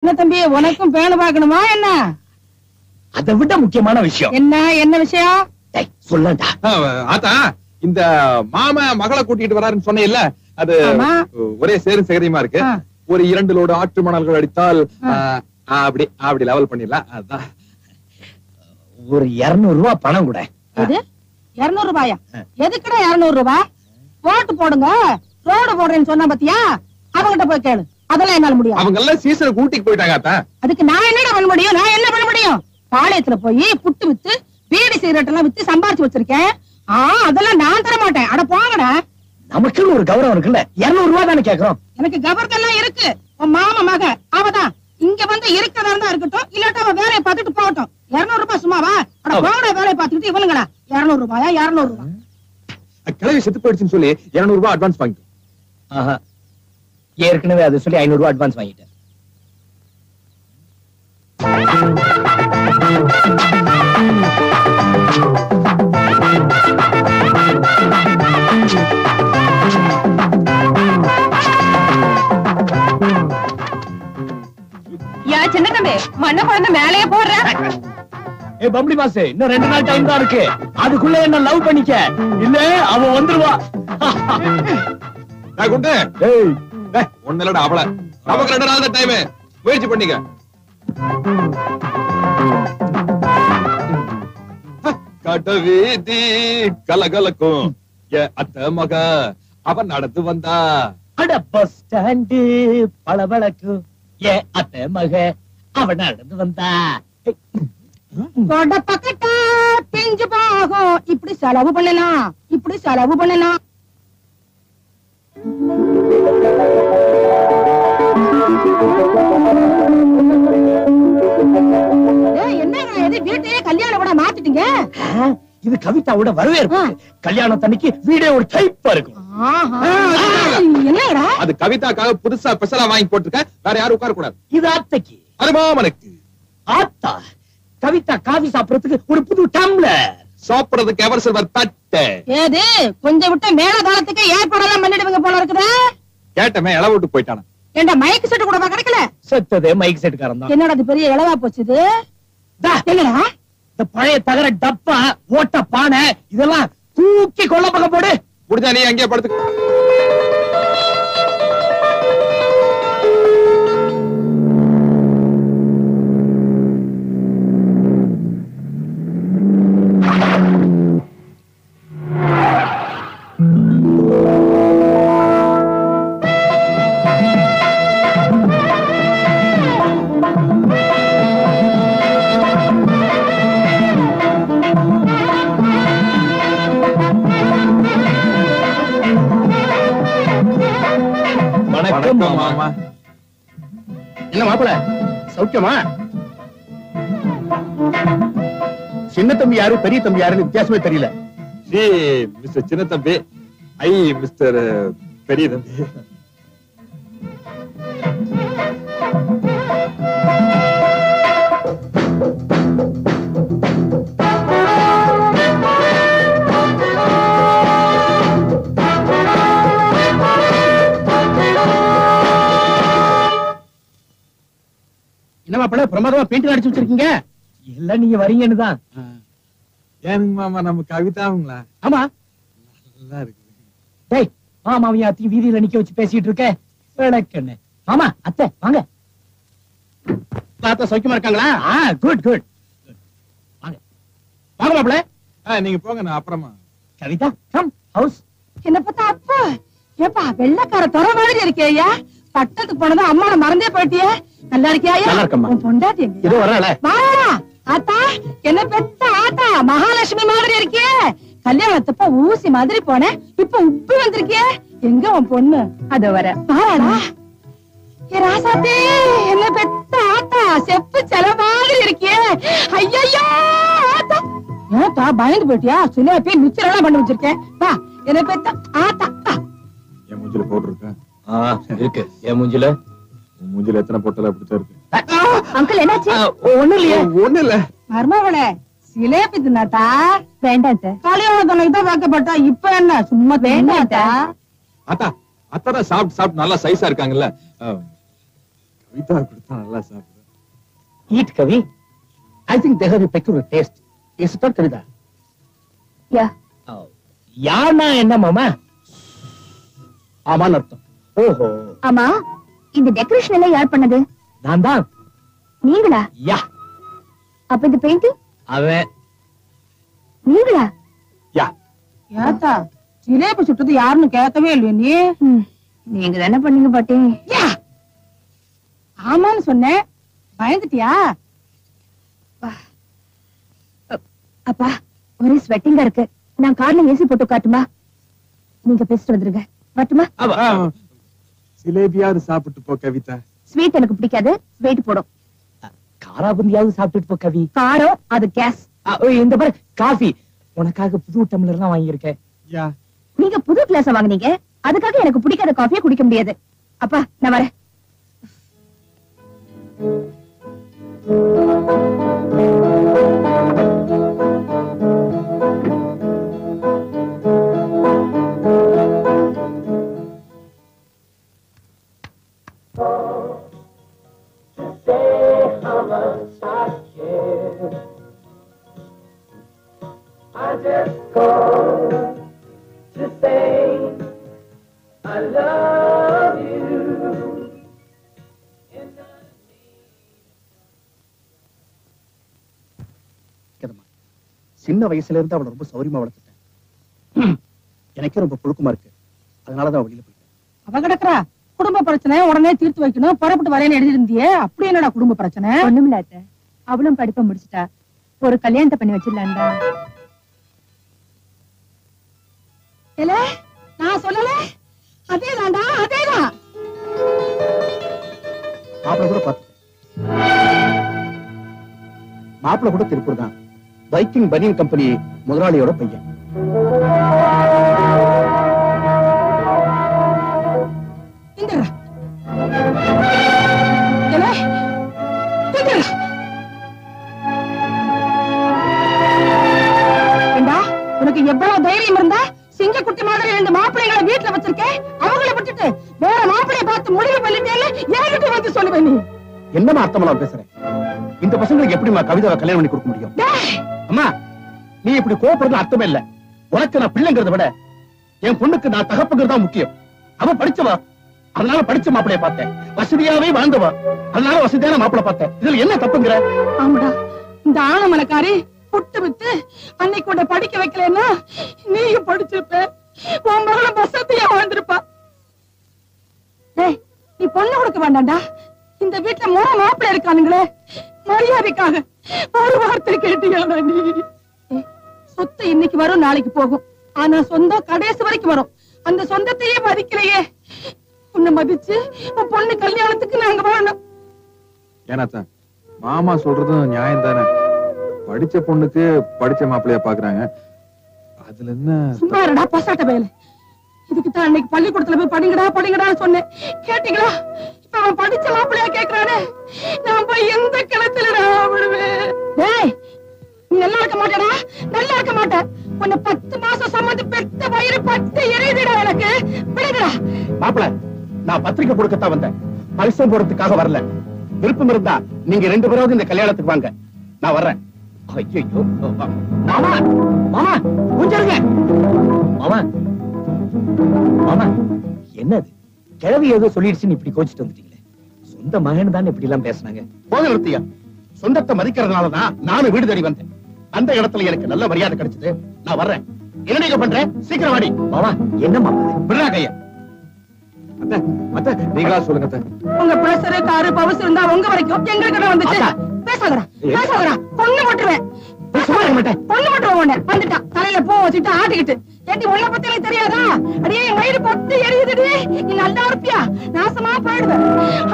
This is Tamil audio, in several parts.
என்ன தம்பி, உனக்கும் பேணு பாக்கணுமா என்ன? அதை விட முக்கியமான விஷயம் என்ன விஷயம் சொல்லண்டா. ஆத்தா, இந்த மாமா மகளை கூட்டிட்டு வராருன்னு சொன்னேன்ல, அது ஒரே சேரும் சேகரியமா இருக்கு. ஒரு 2 லோடு ஆற்று மணல்கள் அடித்தால் அப்படி அப்படி லெவல் பண்ணிடலாம். அதான் ஒரு 200 ரூபாய் பணம் கூட. 200 ரூபாயா? எதுக்குடா 200 ரூபாய்? போட்டு போடுங்க, ரோடு போடுறேன்னு சொன்னா பாத்தியா, அவங்கிட்ட போய் கேளு. அதெல்லாம் என்னால முடியும். அவங்க எல்லாம் சீசன் கூட்டிட்டு போயிட்டாங்க ஆத்தா. அதுக்கு நான் என்னடா பண்ண முடியும்? நான் என்ன பண்ண முடியும்? பாளையத்துல போய் புட்டு வித்து பீடி சிகரெட் எல்லாம் வித்து சம்பாரிச்சு வச்சிருக்கேன். அதெல்லாம் நான் தர மாட்டேன். அட போங்கடா. நமக்கு ஒரு கௌரவம் இருக்குல்ல, 200 ரூபாய் தானே கேக்குறோம். எனக்கு கௌரவம் இருக்கு. உன் மாமா மக அவதான் இங்க வந்து இருக்கதா இருந்தா இருக்கட்டும், இல்லாட்டா அவ வேலையை பார்த்துட்டு போகட்டும். 200 ரூபாய் சும்மாவா? அட போங்கடா, வேலையை பார்த்துட்டு இவனுங்கடா. 200 ரூபாயா? 200 ரூபாய் கிளவி செத்து போயிடுச்சுன்னு சொல்லி 200 ரூபாய் அட்வான்ஸ் வாங்கிட்டோம். ஏற்கனவே அது சொல்லி 500 ரூபாய் அட்வான்ஸ் வாங்கிட்டேன். யா சின்ன தம்பி, மண்ண குழந்தை மேலேயே போடுற. பம்பளி மாசே, இன்னும் 2 நாள் டைம் தான் இருக்கு. அதுக்குள்ள என்ன லவ் பண்ணிக்க, இல்ல அவ வந்துருவா. குண்டு, ஒண்ணு இல்லடா அவள. நமக்கு 2 நாள் தான் டைம், முயற்சி பண்ணிக்க. கட்ட வீதி கலகலக்கும் அத்த மக அவ நடந்து வந்தா. அட பஸ் ஸ்டாண்டு பளபளக்கு அத்த மக அவ நடந்து வந்தா. பக்கட்ட பிஞ்சு போகும். இப்படி செலவு பண்ணலாம், இப்படி செலவு பண்ணலாம். வீட்டையே கல்யாணம் கூட மாத்திட்டீங்க. இது கவிதாவோட வரவேற்பு. கல்யாணத்தன்னைக்கு வீடே ஒரு டைப்பா இருக்கும். என்னடா அது கவிதாக்காக புதுசா ஸ்பெஷலா வாங்கி போட்டுருக்க. வேற யாரும் உட்கார கூடாது. இது அத்தைக்கு. அது மாமனுக்கு. ஆத்தா, கவிதா காபி சாப்பிடறதுக்கு ஒரு புது டம்ளர், சாப்பிடறதுக்கு எவர் சில்வர் தட்டு. ஏது கொஞ்சம் விட்டு மேல தாளத்துக்கு ஏற்பாடெல்லாம் பண்ணிடுவீங்க போல இருக்குதா? கேட்டமே இளவு விட்டு போயிட்டான. ஏண்டா மைக் செட் கூட கிடைக்கல? செத்ததே மைக் செட்டுக்காரன் தான். என்னடா அது பெரிய இளவா போச்சுது? என்னடா இந்த பழைய தகர டப்பா, ஓட்ட பானை இதெல்லாம் தூக்கி கொள்ள பக்கம் போடு. முடிஞ்சா நீ அங்கேயே படுத்து. மாமா, என்ன மாப்பிள சௌக்கியமா? சின்ன தம்பி யாரு பெரிய தம்பி யாருன்னு வித்தியாசமே தெரியல. மிஸ்டர் சின்ன தம்பி, ஐ மிஸ்டர் பெரிய தம்பி. என்ன மாப்பிள பிரமாதமா பெயிண்ட் அடிச்சு வச்சிருக்கீங்க? இல்ல நீங்க வரீங்கன்னு தான். ஏனுங்க மாமா, நம்ம கவிதாவுங்களா? ஆமா. நல்லா இருக்கு. டேய், மாமாவையும் அத்தையும் வீதியில நிக்க வச்சு பேசிட்டு இருக்க. விளக்கண்ணு. மாமா, அத்தை வாங்க. தாத்தா சௌக்கியமா இருக்காங்களா? Good good. வாங்க வாங்க மாப்பிள. நீங்க போங்க, நான் அப்புறமா. Kavitha come house. என்ன பார்த்தா அப்பா, ஏப்பா வெள்ளக்கார தர மாதிரி இருக்கேயா? பட்டத்துக்கு போனதா அம்மாவை மறந்தே போயிட்டியே. நல்லா இருக்கியா? நல்லா இருக்கம்மா. உன் பொண்டாட்டி எங்க? இதோ வராளே. வாடா ஆத்தா, என்ன பெத்த ஆத்தா, மகாலட்சுமி மாதிரி இருக்கியே. கல்யாணத்தப்ப ஊசி மாதிரி போனேன், இப்ப உப்பு வந்திருக்கியே. எங்க உன் பொண்ணு? அத வர வாடா. ஏ ராசாத்தே, என்ன பெத்த ஆத்தா, செப்பு செல மாதிரி இருக்கியே. ஐயோ ஆத்தா, ஏத்தா பயந்து போயிட்டியா? சிலேபி மிச்சர் எல்லாம் பண்ணி வச்சிருக்கேன். வா, என்ன பெத்த ஆத்தா. என் மூஞ்சில போட்டிருக்கேன். இருக்கு. என் மூஞ்சில மூஞ்சில எத்தனை பொட்டல அப்படித்தான் இருக்கு. அங்கிள் என்னாச்சு? ஒண்ணு இல்லையே. ஒண்ணு இல்ல. மர்மவளே, சிலேபி தின்னாட்டா? வேண்டாம் சார், கல்யாணத்தன்னைக்கு தான் வைக்கப்பட்டா. இப்ப என்ன சும்மா வேண்டாட்டா? அத்தா, அத்தா சாப்பிட்டு சாப்பிட்டு நல்லா சைஸா இருக்காங்கல்ல. கவிதா கொடுத்தா நல்லா சாப்பிடுறேன். Eat, Kavi. I think they have a peculiar taste. Is it not, Kavita? Yeah. Oh. யானா என்ன மாமா? ஆமான்னு அர்த்தம். ஓஹோ. ஆமா, இந்த டெக்கரேஷன் எல்லாம் யார் பண்ணது? நான் தான். நீங்களா? யா. அப்ப இந்த பெயிண்டிங்? அவன். நீங்களா? யா. ஏத்தா ஜிலேபி சுட்டது யாருன்னு கேட்கவே இல்லையே நீ. நீங்க தானே பண்ணீங்க பாட்டி. ஆமான்னு சொன்னேன், பயந்துட்டியா? அப்பா ஒரே ஸ்வெட்டிங்கா இருக்கு. நான் கார்ல ஏசி போட்டு காட்டுமா? நீங்க பேசிட்டு வந்துருங்க. வரட்டுமா? ஜிலேபியாவது சாப்பிட்டு போ கவிதா. ஸ்வீட் எனக்கு பிடிக்காது, ஸ்வீட் போடும். காராபுந்தியாவது சாப்பிட்டுட்டு போ கவி. காரம் அது கேஸ். இந்த பாரு காஃபி உனக்காக புது டம்ளர் தான் வாங்கியிருக்கேன். யா. நீங்க புது கிளாஸ் வாங்குனீங்க, அதுக்காக எனக்கு பிடிக்காத காஃபியை குடிக்க முடியாது. அப்பா நான் வரேன். சின்ன வயசுல இருந்து அவளை ரொம்ப சௌரியமா வளர்த்துட்டேன். எனக்கே ரொம்ப புழுக்கமா இருக்கு. அதனாலதான் வெளியில போயிட்டேன். அவ கிடக்குறா குடும்ப பிரச்சனை உடனே தீர்த்து வைக்கணும், புறப்பட்டு வரேன்னு எழுதி இருந்தியே. அப்படி என்னடா குடும்ப பிரச்சனை? ஒண்ணுமில்ல, அவளும் படிப்பை முடிச்சுட்டா, ஒரு கல்யாணத்தை பண்ணி வச்சிடலாம்டா. இல்ல நான் சொல்லல, அதேதான்டா அதேதான். மாப்பிள கூட பார்த்துட்டேன். மாப்பிள கூட திருப்பூர் தான். வைக்கிங் பனியன் கம்பெனி முதலாளியோட பையன். உனக்கு எவ்வளவு தைரியம் இருந்தா சிங்கக்குட்டி மாதிரி ரெண்டு மாப்பிள்ளைகளை வீட்டுல வச்சிருக்கேன், அவங்களை விட்டுட்டு வேற மாப்பிள்ளைய பார்த்து முடிவு பண்ணிட்டேன்னு என்கிட்ட வந்து சொல்லுவேன். நீ என்னமா அர்த்தமெல்லாம் பேசுறேன்? இந்த பசங்களுக்கு எப்படிமா கவிதாவை கல்யாணம் பண்ணி கொடுக்க முடியும்? அம்மா நீ இப்படி கோபப்படுறது அர்த்தமே இல்ல. உனக்கு நான் பிள்ளைங்கிறத விட என் பொண்ணுக்கு நான் தகப்புங்கிறது தான் முக்கியம். அவ படிச்சவா, அதனால படிச்ச மாப்பிளைய பார்த்தேன். வசதியாவே வாழ்ந்தவா, அதனால வசதியான மாப்பிளை பார்த்தேன். இதுல என்ன தப்புங்கிற? ஆமாடா, இந்த ஆனமலக்காரி புட்டு விட்டு அன்னைக்கு உன்னை படிக்க வைக்கலன்னா நீயும் படிச்சிருப்ப, உன் மகளும் வசதியா வாழ்ந்திருப்பா. நீ பொண்ணு கொடுக்க வேண்டாம்டா. இந்த வீட்டுல மூணு மாப்பிள்ளை இருக்கானுங்களே, மரியாதைக்காக ஒரு வார்த்தை கேட்டியா? நீ சொத்து இன்னைக்கு வரும் நாளைக்கு போகும், ஆனா சொந்தம் கடைசி வரைக்கும் வரும். அந்த சொந்தத்தையே மதிக்கலையே. உன்னை மதிச்சு உன் பொண்ணு கல்யாணத்துக்கு நாங்க வாழணும். ஏனாத்தான் மாமா சொல்றதும் நியாயம் தானே. படிச்ச பொண்ணுக்கு படிச்ச மாப்பிள்ளையா பாக்குறாங்க, அதுல என்ன? சும்மா இருடா பசாட்ட வேலை. இதுக்குதான் அன்னைக்கு பள்ளிக்கூடத்துல போய் படிங்கடா படிங்கடான்னு சொன்னேன், கேட்டீங்களா? இப்ப அவன் படிச்ச மாப்பிள்ளையா கேக்குறானே, நான் போய் எந்த கிணத்துல விடுவேன்? டேய் நீ நல்லா இருக்க மாட்டேடா, நல்லா இருக்க மாட்டேன். உன்னை 10 மாசம் சம்மந்து பெத்த வயிறு பட்டு எரியுதுடா எனக்கு. விடுங்கடா. மாப்பிள நான் பத்திரிக்கை கொடுக்கத்தான் வந்தேன், பரிசம் போறதுக்காக வரல. விருப்பம் இருந்தா நீங்க 2 பேராவது இந்த கல்யாணத்துக்கு வாங்க, நான் வர்றேன். ஐயோ மாமா, மாமா கொஞ்சம் இருங்க. மாமா மாமா என்னது கிழவி ஏதோ சொல்லிடுச்சுன்னு இப்படி கோச்சிட்டு வந்துட்டீங்களே? சொந்த மகன் தான் இப்படி எல்லாம் பேசினாங்க. போக நிறுத்தியா? சொந்தத்தை மதிக்கிறதுனாலதான் நானும் வீடு தேடி வந்தேன். அந்த இடத்துல எனக்கு நல்ல மரியாதை கிடைச்சது. நான் வர்றேன். என்ன நீங்க பண்றேன்? சீக்கிரம் வாடி. மாமா என்ன மாமா விடுறா கையா. நீங்களா சொல்லுங்க. உங்க பிரஷர் காரு பவஸ் இருந்தா உங்க வரைக்கும் எங்களுக்கு வந்துச்சு. பேசாதடா பேசாதடா, பொண்ணு மட்டுவேன். பொண்ணு மட்டும் உன்னை வந்துட்டான், தலையில பூ வச்சுட்டு ஆட்டிக்கிட்டு. ஏட்டி உன்னை பத்தி எனக்கு தெரியாதா? அடியே என் வயிறு பத்து எரியுதுடி. நீ நல்லா இருப்பியா? நாசமா போயிடுவேன்,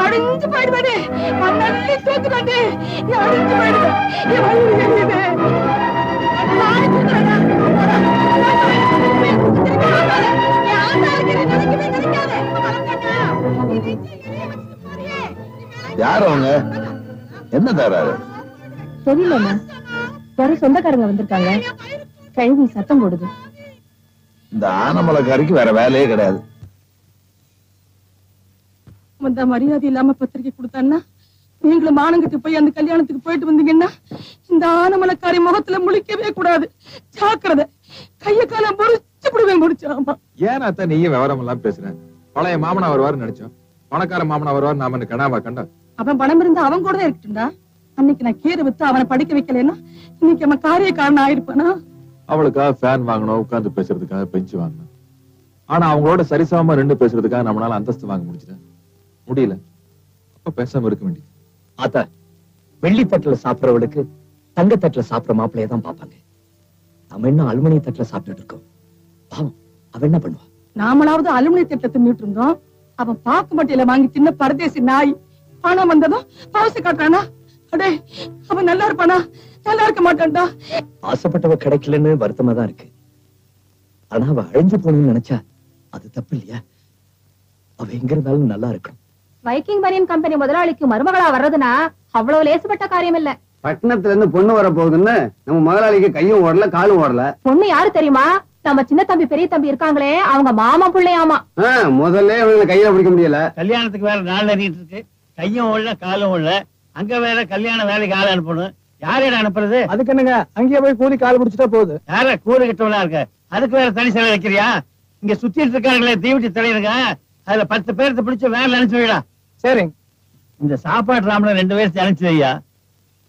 அடிஞ்சு போயிடுவேன். மண்ணள்ளி தூக்குதாண்டி, நீ அடிஞ்சு போயிடுவேன். என் வயிறு எரியுது. யாரு அவங்க? என்ன தராரு? தெரியலண்ணா, யாரோ சொந்தக்காரங்க வந்திருக்காங்க. கழுவி சத்தம் போடுது. இந்த ஆனமலைக்காரிக்கு வேற வேலையே கிடையாது. வந்தா மரியாதை இல்லாம பத்திரிக்கை கொடுத்தான்னா, நீங்களும் மானங்கிட்டு போய் அந்த கல்யாணத்துக்கு போயிட்டு வந்தீங்கன்னா இந்த ஆனமலக்காரி முகத்துல முழிக்கவே கூடாது. ஜாக்கிரதை, கைய காலம் முறிச்சு விடுவேன். முடிச்சாமா ஏன் அத்தை நீயும் விவரம் எல்லாம் பேசுறேன்? பழைய மாமனா வருவாரு நினைச்சோம், பணக்கார மாமனா வருவாரு நாம கனாவா கண்டோம். அவன் பணம் இருந்தா அவன் கூட தான் இருக்கட்டும்டா. அன்னைக்கு நான் கீரை வித்து அவனை படிக்க வைக்கலன்னா இன்னைக்கு அவன் காரிய காரணம் ஆயிருப்பானா? அவளுக்காக ஃபேன் வாங்கணும், உட்கார்ந்து பேசுறதுக்காக பெஞ்சு வாங்கணும். ஆனா அவங்களோட சரிசமமா ரெண்டு பேசுறதுக்காக நம்மளால அந்தஸ்து வாங்க முடியல. அப்ப பேசாம இருக்க வேண்டியது. ஆத்தா, வெள்ளி தட்டுல சாப்பிடறவளுக்கு தங்க தட்டுல சாப்பிட மாப்பிள்ளைய தான் பாப்பாங்க. நம்ம என்ன அலுமினிய தட்டுல சாப்பிட்டுட்டு இருக்கோம். பாவம், அவ என்ன பண்ணுவா? நாமளாவது அலுமினிய தட்டுல தின்னுட்டு இருந்தோம். அவன் பாக்கு மட்டையில வாங்கி தின்ன பரதேசி நாய். பணம் வந்ததும் பவுசு காட்டுறானா? அடே, அவன் நல்லா இருப்பானா? நல்லா இருக்க மாட்டான்டா. ஆசைப்பட்டவ கிடைக்கலன்னு வருத்தமா தான் இருக்கு. ஆனா அவ அழிஞ்சு போகணும்னு நினைச்சா அது தப்பு இல்லையா? அவ எங்க இருந்தாலும் நல்லா இருக்கணும். வைக்கிங் பனியன் கம்பெனி முதலாளிக்கு மருமகளா வர்றதுன்னா அவ்வளவு லேசுப்பட்ட காரியம் இல்ல. பட்டணத்துல இருந்து பொண்ணு வர போகுதுன்னு நம்ம முதலாளிக்கு கையும் ஓடல காலும் ஓடல. பொண்ணு யாரு தெரியுமா? நம்ம சின்ன தம்பி பெரிய தம்பி இருக்காங்களே, அவங்க மாமா பிள்ளையாமா. முதல்ல அவங்களை கையில பிடிக்க முடியல. கல்யாணத்துக்கு வேற நாள் நெறிட்டு இருக்கு. கையும் ஓடல காலும் ஓடல. அங்க வேற கல்யாண வேலைக்கு ஆள் அனுப்பணும். யாரையிட அனுப்புறது? அதுக்கு என்னங்க, அங்கேயே போய் கூலி கால் முடிச்சுட்டா போகுது. யார கூலி கிட்டவளா இருக்க? அதுக்கு வேற தனி செலவு வைக்கிறியா? இங்க சுத்திட்டு இருக்காங்களே தீவிட்டி தலைவருங்க, அதுல 10 பேர்த்த பிடிச்சு வேலை அனுப்பிச்சு வைடா. சரிங்க. இந்த சாப்பாடு ராமல 2 பேர்த்து அனுப்பிச்சு வையா.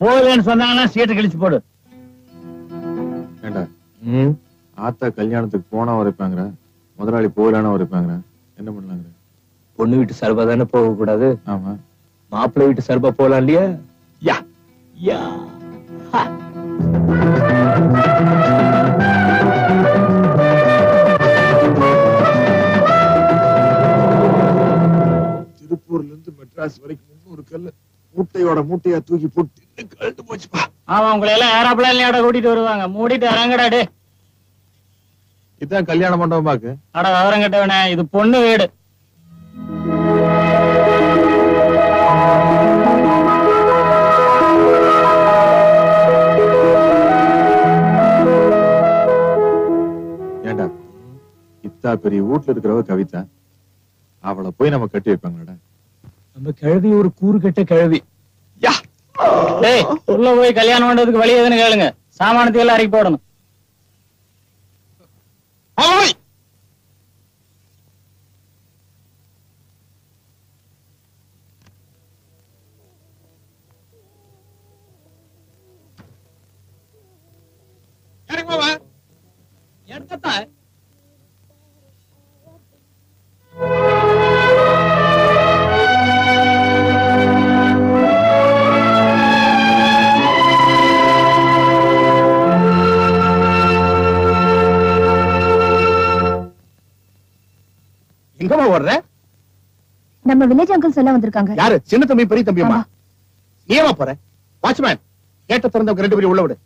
போகலன்னு சொன்னாங்கன்னா சீட்டு கழிச்சு போடு. ஏண்டா, ஆத்தா கல்யாணத்துக்கு போனா வரைப்பாங்க, முதலாளி போகலான வரைப்பாங்க, என்ன பண்ணலாங்க? பொண்ணு வீட்டு சர்பா தானே போக கூடாது. ஆமா, மாப்பிள்ளை வீட்டு சர்பா போலாம் இல்லையா? யா யா. திருப்பூர்ல இருந்து மெட்ராஸ் வரைக்கும் 300 கல்லு மூட்டையோட மூட்டையா தூக்கி போட்டு கழட்டு போச்சுப்பா. ஆமா, உங்களை எல்லாம் ஏரோப்ளேன்லயோட கூட்டிட்டு வருவாங்க. மூடிட்டு இறங்கடா டே. இதான் கல்யாண மண்டபமாக்கு. அட விவரம் கட்டவனே, இது பொண்ணு வீடு. ஏண்டா, இத்தா பெரிய வீட்டுல இருக்கிறவ கவிதா, அவளை போய் நம்ம கட்டி வைப்பாங்களாடா? நம்ம கிழவி ஒரு கூறு கட்ட கிழவி. டேய், உள்ள போய் கல்யாணம் பண்றதுக்கு வழி எதுன்னு கேளுங்க. சாமானத்தை எல்லாம் இறக்கி போடணும். எங்கம்மா ஓடுற? நம்ம வில்லேஜ் அங்கிள் சொல்ல வந்திருக்காங்க. யாரு? சின்ன தம்பி பெரிய தம்பியம்மா? நீ ஏமா போற? வாட்ச்மேன், கேட்ட திறந்தவங்க 2 பேரும் உள்ள விடு.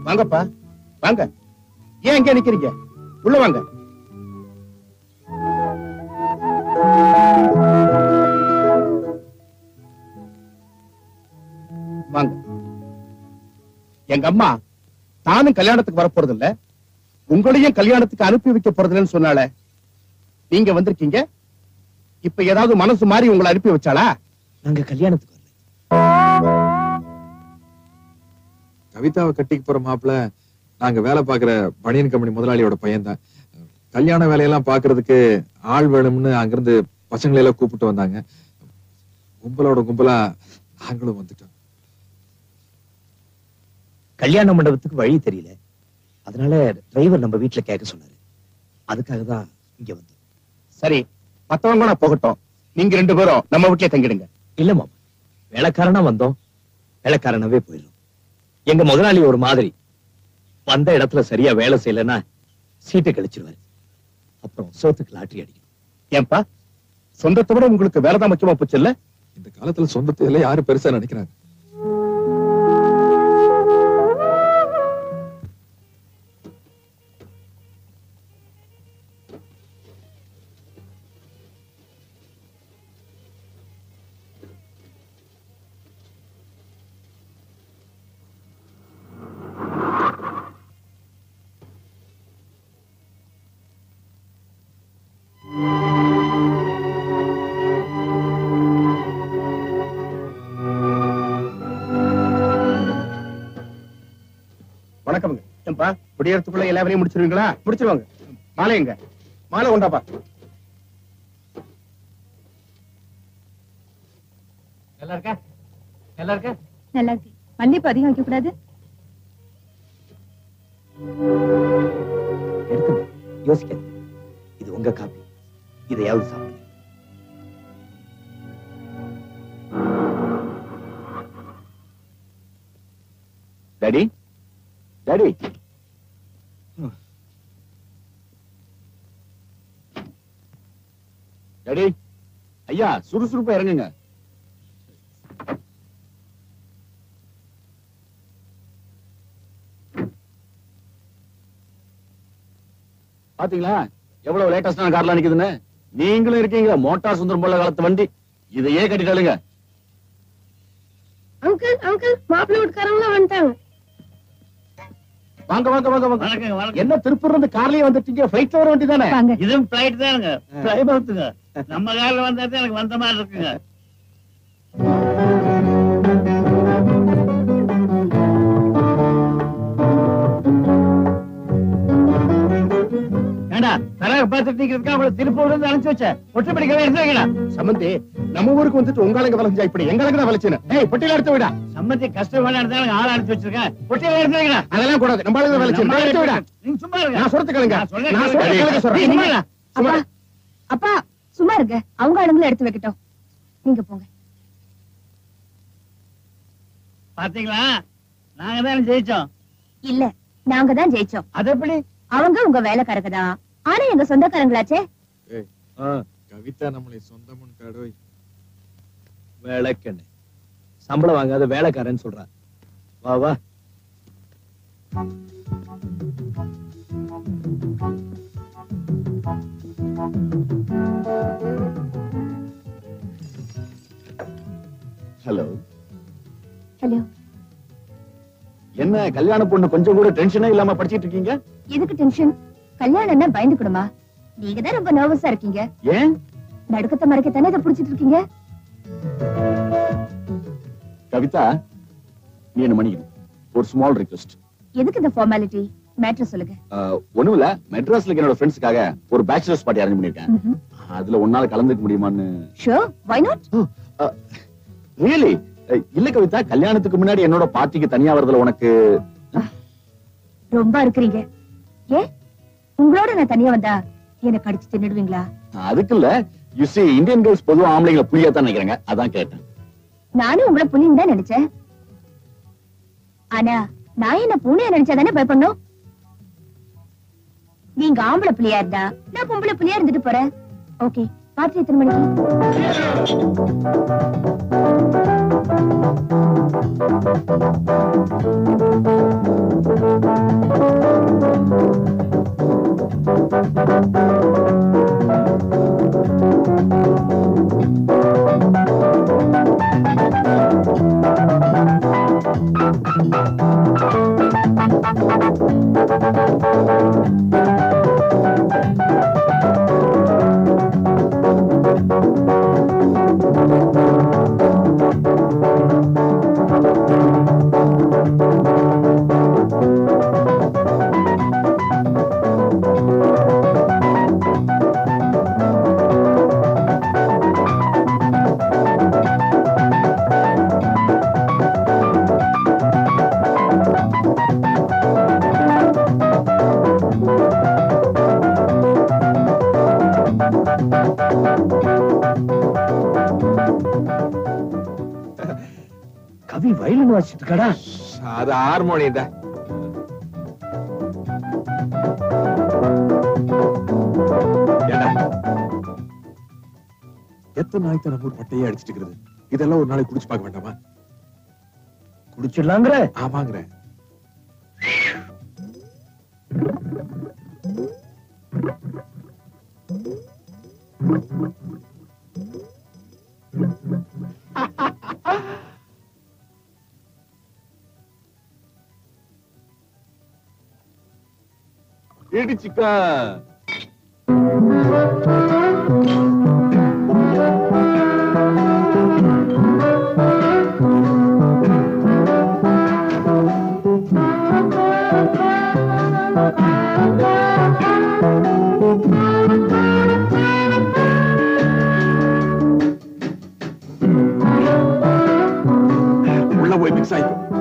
வாங்கப்பா, வாங்க. ஏன் இங்க நிக்கிறீங்க? உள்ள வாங்க. வாங்க. எங்க அம்மா தானும் கல்யாணத்துக்கு வரப்போறது இல்ல, உங்களையும் கல்யாணத்துக்கு அனுப்பி வைக்க போறதுன்னு சொன்னால நீங்க வந்திருக்கீங்க. இப்ப ஏதாவது மனசு மாறி உங்களை அனுப்பி வச்சாளா? நாங்க கல்யாணத்துக்கு வரல. கவிதாவை கட்டிக்கு போற மாப்பிள்ள நாங்க வேலை பாக்குற பனியன் கம்பெனி முதலாளியோட பையன் தான். கல்யாண வேலையெல்லாம் பாக்குறதுக்கு ஆள் வேணும்னு அங்கிருந்து பசங்களை எல்லாம் கூப்பிட்டு வந்தாங்க. கும்பலோட கும்பலா நாங்களும் வந்துட்டோம். கல்யாண மண்டபத்துக்கு வழி தெரியல, அதனால டிரைவர் நம்ம வீட்டுல கேட்க சொன்னாரு. அதுக்காக தான் இங்க வந்தோம். சரி, மத்தவங்க நான் போகட்டும், நீங்க 2 பேரும் நம்ம வீட்டுல தங்கிடுங்க. இல்ல மாமா, வேலைக்காரனா வந்தோம், வேலைக்காரனாவே போயிடும். எங்க முதலாளி ஒரு மாதிரி, வந்த இடத்துல சரியா வேலை செய்யலன்னா சீட்டை கழிச்சிருவாரு. அப்புறம் சோத்துக்கு லாட்டரி அடிக்கும். ஏன்பா, சொந்தத்தை விட உங்களுக்கு வேலைதான் முக்கியமா போச்சு இல்ல? இந்த காலத்துல சொந்தத்தை எல்லாம் யாரு பெருசா நினைக்கிறாங்க? வணக்கம்ங்க. ஏன்பா குடியரசுக்குள்ள எல்லா வேலையும் முடிச்சிருவீங்களா? முடிச்சிருவாங்க. மாலை எங்க? மாலை கொண்டாப்பா. நல்லா இருக்கா? நல்லா இருக்கா? நல்லா இருக்கு. மல்லிப்பூ அதிகம் வைக்க கூடாது. எடுக்கணும், யோசிக்காது. இது உங்க காப்பி, இதையாவது சாப்பிடுங்க. டாடி, டாடி, டாடி, ஐயா சுறுசுறுப்பா இறங்குங்க. பாத்தீங்களா எவ்வளவு லேட்டஸ்டான கார்லாம் நிக்குதுன்னு? நீங்களும் இருக்கீங்க மோட்டார் சுந்தரம் போல காலத்து வண்டி. இதையே கட்டிட்டாளுங்க. அங்கிள் அங்கிள் மாப்பிள்ளை வீட்டுக்காரங்க வந்துட்டாங்க. வாங்க வாங்க வாங்க வாங்க. வணக்கங்க, வணக்கம். என்ன திருப்பூர்ல இருந்து கார்லயே வந்துட்டீங்க? ஃபிளைட்ல வர வேண்டியதானே? வாங்க. இதுவும் பிளைட் தானுங்க, பிளைபவுத்துங்க. நம்ம கார்ல வந்தா தான் எனக்கு வந்த மாதிரி இருக்குங்க. ஏண்டா தரக பார்த்துட்டு நிக்கிறதுக்கு அவளை திருப்பூர்ல இருந்து அனுப்பிச்சு வச்ச ஒற்றுப்படி கடை எடுத்துக்கடா. சம்பந்தி நம்ம ஊருக்கு வந்துட்டு உங்களுங்க வளைஞ்சா இப்படி எங்களுக்கு தான் வளைச்சுன்னு. ஏய் பொட்டியில எடுத்து விடா. சம்மந்தி கஷ்டம் வேணாம் தான் ஆள் அனுப்பிச்சு வச்சிருக்கேன். ஒட்டியில எடுத்துக்கடா. அதெல்லாம் கூடாது. நம்ம ஆளுங்க வளைச்சுன்னு. எடுத்து விடா. நீங்க சும்மா இருங்க. நான் சொல்றது கேளுங்க. நான் சொல்றேன் நான் சொல்றது கேளுங்க சொல்றேன். நீ சும்மா இருடா. அப்பா அப்பா சும்மா இருங்க. அவங்க ஆளுங்களை எடுத்து வைக்கட்டும். நீங்க போங்க. பாத்தீங்களா, நாங்க தான் ஜெயிச்சோம். இல்ல நாங்க தான் ஜெயிச்சோம். அது எப்படி? அவங்க உங்க வேலைக்காரங்க தான். ஆனா எங்க சொந்தக்காரங்களாச்சே. கவிதா நம்மளை சொந்தமும் கடோய். வேலைக்கண்ணு சம்பளம் வாங்காத வேலைக்காரன்னு சொல்றா. வா வா. ஹலோ. ஹலோ. என்ன கல்யாண பொண்ணு கொஞ்சம் கூட டென்ஷனே இல்லாம படிச்சிட்டு இருக்கீங்க? எதுக்கு டென்ஷன்? கல்யாணம்னா பயந்துக்கணுமா? நீங்க தான் ரொம்ப நர்வஸா இருக்கீங்க. ஏன்? நடுக்கத்தை மறைக்கத்தானே இதை புடிச்சிட்டு இருக்கீங்க. கவிதா, நீ என்ன மன்னிக்கணும். ஒரு ஸ்மால் ரிக்வெஸ்ட். எதுக்கு இந்த ஃபார்மாலிட்டி? மேட்டர் சொல்லுங்க. ஒண்ணும் இல்ல, மெட்ராஸ்ல என்னோட ஃப்ரெண்ட்ஸ்க்காக ஒரு பேச்சுலர்ஸ் பார்ட்டி அரேஞ்ச் பண்ணிருக்கேன். அதுல ஒன்னால கலந்துக்க முடியுமான்னு. Sure, why not? ரியலி? இல்ல கவிதா, கல்யாணத்துக்கு முன்னாடி என்னோட பார்ட்டிக்கு தனியா வரதுல உனக்கு ரொம்ப இருக்கிறீங்க. ஏன் உங்களோட நான் தனியா வந்தா என்ன கடிச்சு தின்னுடுவீங்களா? அதுக்கு இல்ல. யூ see, இந்தியன் கேர்ள்ஸ் பொதுவா ஆம்பளைங்களை புலியா தான் நினைக்கிறாங்க. அதான் கேட்டேன். நானும் உங்களை புலின்னு தான் நினைச்சேன். ஆனா நான் என்ன பூனையா நினைச்சாதானே பயப்படணும்? நீங்க ஆம்பளை புலியா இருந்தா நான் பொம்பளை புலியா இருந்துட்டு போறேன். ஓகே, பார்ட்டி எத்தனை மணிக்கு? கவி வயலின் வாசிட்டு இருக்கடா. அது ஹார்மோனியம் தான். எத்தனை நாளைக்கு நம்ம பட்டையே அடிச்சிட்டு இருக்கிறது? இதெல்லாம் ஒரு நாளைக்கு குடிச்சு பார்க்க வேண்டாமா? குடிச்சிடலாங்கிற? ஆமாங்கிறேன். இடிச்சுக்கா. உள்ள போய் மிக்ஸ் ஆயிக்கும்.